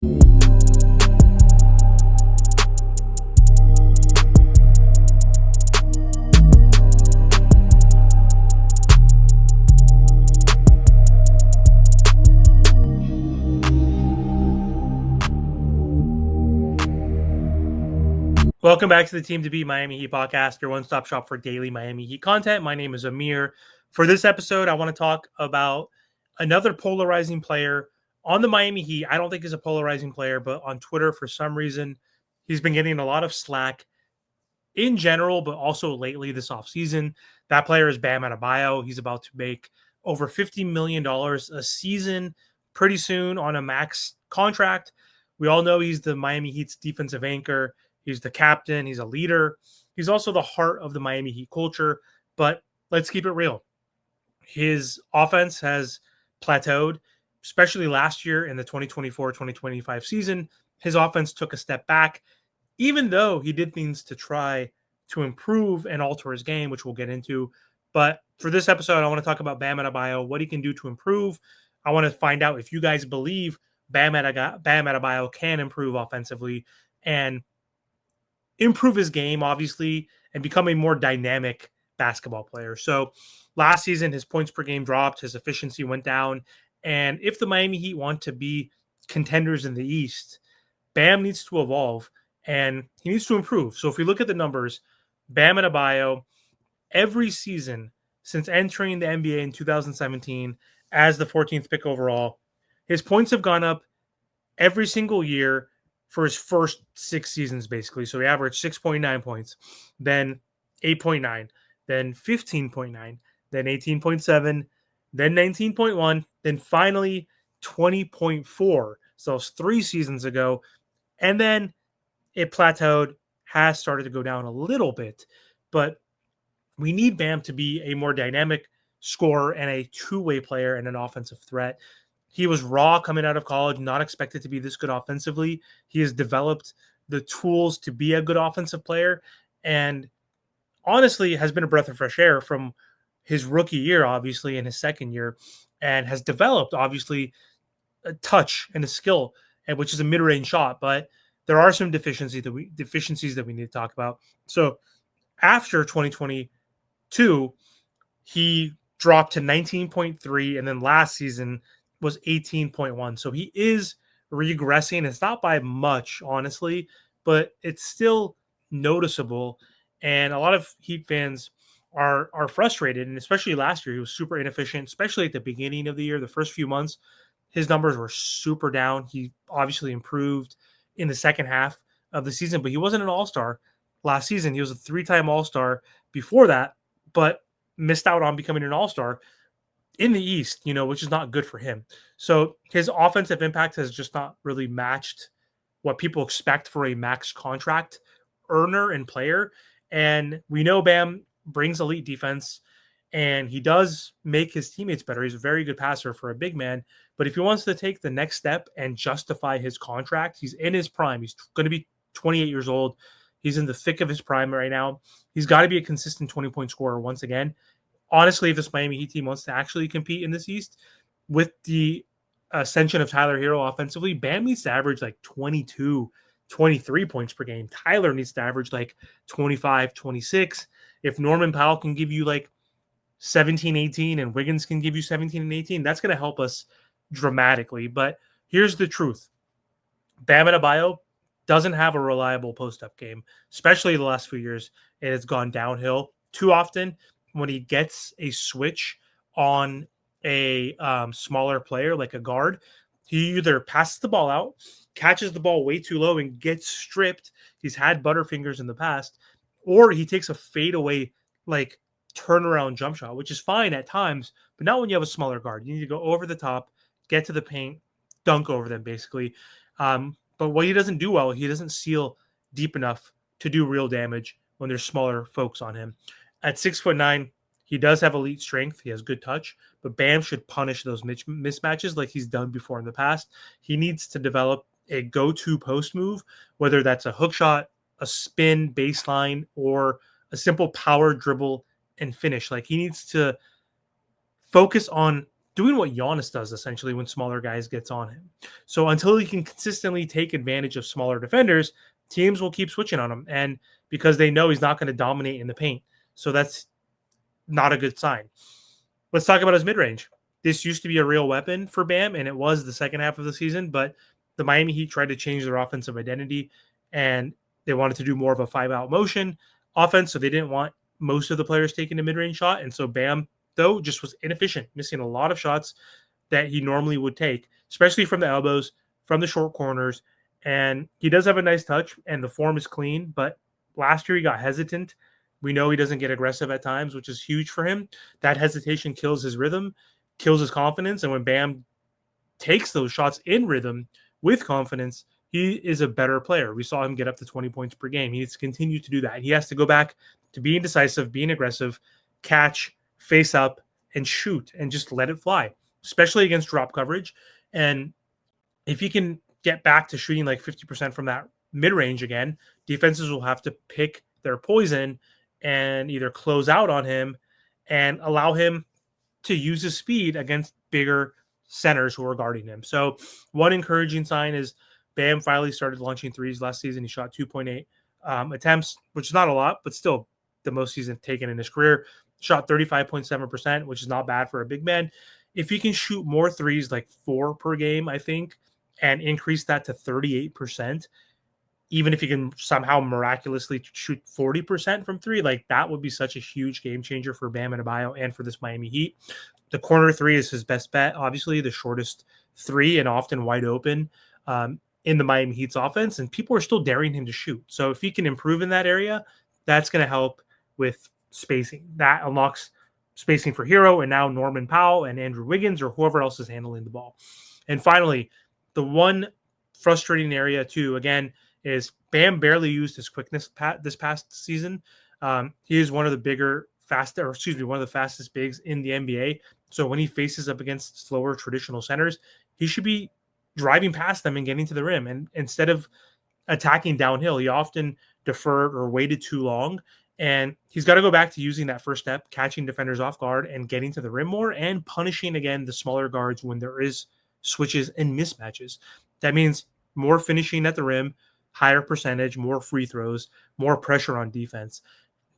Welcome back to the Team to Beat Miami Heat podcast, your one-stop shop for daily Miami Heat content. My name is Amir. For this episode, I want to talk about another polarizing player on the Miami Heat. I don't think he's a polarizing player, but on Twitter, for some reason, he's been getting a lot of slack in general, but also lately this offseason. That player is Bam Adebayo. He's about to make over $50 million a season pretty soon on a max contract. We all know he's the Miami Heat's defensive anchor. He's the captain. He's a leader. He's also the heart of the Miami Heat culture. But let's keep it real. His offense has plateaued, especially last year in the 2024-2025 season. His offense took a step back, even though he did things to try to improve and alter his game, which we'll get into. But for this episode, I want to talk about Bam Adebayo, what he can do to improve. I want to find out if you guys believe Bam Adebayo can improve offensively and improve his game, obviously, and become a more dynamic basketball player. So last season, his points per game dropped, his efficiency went down. And if the Miami Heat want to be contenders in the East, Bam needs to evolve and he needs to improve. So if we look at the numbers, Bam Adebayo, every season since entering the NBA in 2017 as the 14th pick overall, his points have gone up every single year for his first 6 seasons, basically. So he averaged 6.9 points, then 8.9, then 15.9, then 18.7, then 19.1, then finally 20.4. So it's 3 seasons ago. And then it plateaued, has started to go down a little bit. But we need Bam to be a more dynamic scorer and a two-way player and an offensive threat. He was raw coming out of college, not expected to be this good offensively. He has developed the tools to be a good offensive player and honestly has been a breath of fresh air from his rookie year, obviously, in his second year, and has developed, obviously, a touch and a skill, and which is a mid-range shot. But there are some deficiencies that we need to talk about. So after 2022, he dropped to 19.3, and then last season was 18.1. So he is regressing. It's not by much, honestly, but it's still noticeable. And a lot of Heat fans are frustrated. And especially last year, he was super inefficient, especially at the beginning of the year. The first few months, his numbers were super down. He obviously improved in the second half of the season, but he wasn't an all-star last season. He was a 3-time all-star before that, but missed out on becoming an all-star in the East, which is not good for him. So his offensive impact has just not really matched what people expect for a max contract earner and player. And we know Bam brings elite defense and he does make his teammates better. He's a very good passer for a big man. But if he wants to take the next step and justify his contract, he's in his prime. He's going to be 28 years old. He's in the thick of his prime right now. He's got to be a consistent 20-point scorer once again. Honestly, if this Miami Heat team wants to actually compete in this East, with the ascension of Tyler Hero offensively, Bam needs to average like 22, 23 points per game. Tyler needs to average like 25, 26. If Norman Powell can give you like 17, 18, and Wiggins can give you 17 and 18, that's going to help us dramatically. But here's the truth. Bam Adebayo doesn't have a reliable post-up game, especially the last few years. It has gone downhill too often. When he gets a switch on a smaller player like a guard, he either passes the ball out, catches the ball way too low, and gets stripped. He's had Butterfingers in the past, or he takes a fadeaway, like turnaround jump shot, which is fine at times, but not when you have a smaller guard. You need to go over the top, get to the paint, dunk over them, basically. But what he doesn't do well, he doesn't seal deep enough to do real damage when there's smaller folks on him. At 6'9", he does have elite strength. He has good touch, but Bam should punish those mismatches like he's done before in the past. He needs to develop a go-to post move, whether that's a hook shot, a spin baseline, or a simple power dribble and finish. Like he needs to focus on doing what Giannis does essentially when smaller guys gets on him. So until he can consistently take advantage of smaller defenders, teams will keep switching on him, and because they know he's not going to dominate in the paint. So that's not a good sign. Let's talk about his mid-range. This used to be a real weapon for Bam, and it was the second half of the season, but the Miami Heat tried to change their offensive identity, and they wanted to do more of a five-out motion offense, so they didn't want most of the players taking a mid-range shot, and so Bam, though, just was inefficient, missing a lot of shots that he normally would take, especially from the elbows, from the short corners, and he does have a nice touch, and the form is clean, but last year he got hesitant. We know he doesn't get aggressive at times, which is huge for him. That hesitation kills his rhythm, kills his confidence, and when Bam takes those shots in rhythm with confidence, he is a better player. We saw him get up to 20 points per game. He needs to continue to do that. He has to go back to being decisive, being aggressive, catch, face up, and shoot, and just let it fly, especially against drop coverage. And if he can get back to shooting like 50% from that mid-range again, defenses will have to pick their poison and either close out on him and allow him to use his speed against bigger centers who are guarding him. So one encouraging sign is Bam finally started launching threes last season. He shot 2.8 attempts, which is not a lot, but still the most he's taken in his career. Shot 35.7%, which is not bad for a big man. If he can shoot more threes, like 4 per game, I think, and increase that to 38%, even if he can somehow miraculously shoot 40% from three, like that would be such a huge game changer for Bam Adebayo and for this Miami Heat. The corner three is his best bet, obviously the shortest three and often wide open in the Miami Heat's offense, and people are still daring him to shoot. So if he can improve in that area, that's going to help with spacing. That unlocks spacing for Hero and now Norman Powell and Andrew Wiggins or whoever else is handling the ball. And finally, the one frustrating area too, again, is Bam barely used his quickness this past season. He is one of the one of the fastest bigs in the NBA. So when he faces up against slower traditional centers, he should be driving past them and getting to the rim. And instead of attacking downhill, he often deferred or waited too long. And he's got to go back to using that first step, catching defenders off guard and getting to the rim more and punishing, again, the smaller guards when there is switches and mismatches. That means more finishing at the rim, higher percentage, more free throws, more pressure on defense.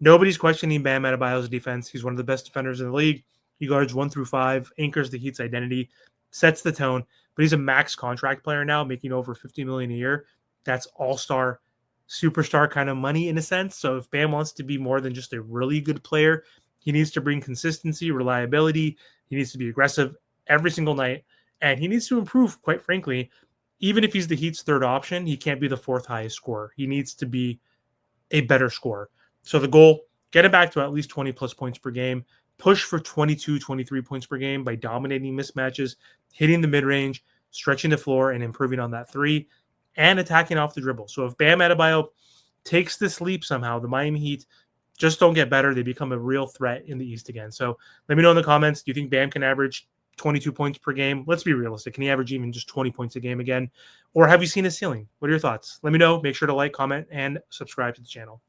Nobody's questioning Bam Adebayo's defense. He's one of the best defenders in the league. He guards 1 through 5, anchors the Heat's identity, sets the tone, but he's a max contract player now, making over $50 million a year. That's all-star, superstar kind of money in a sense. So if Bam wants to be more than just a really good player, he needs to bring consistency, reliability. He needs to be aggressive every single night, and he needs to improve, quite frankly. Even if he's the Heat's third option, he can't be the fourth highest scorer. He needs to be a better scorer. So the goal, get him back to at least 20 plus points per game, push for 22, 23 points per game by dominating mismatches, hitting the mid-range, stretching the floor, and improving on that three, and attacking off the dribble. So if Bam Adebayo takes this leap somehow, the Miami Heat just don't get better. They become a real threat in the East again. So let me know in the comments, do you think Bam can average 22 points per game? Let's be realistic. Can he average even just 20 points a game again? Or have you seen his ceiling? What are your thoughts? Let me know. Make sure to like, comment, and subscribe to the channel.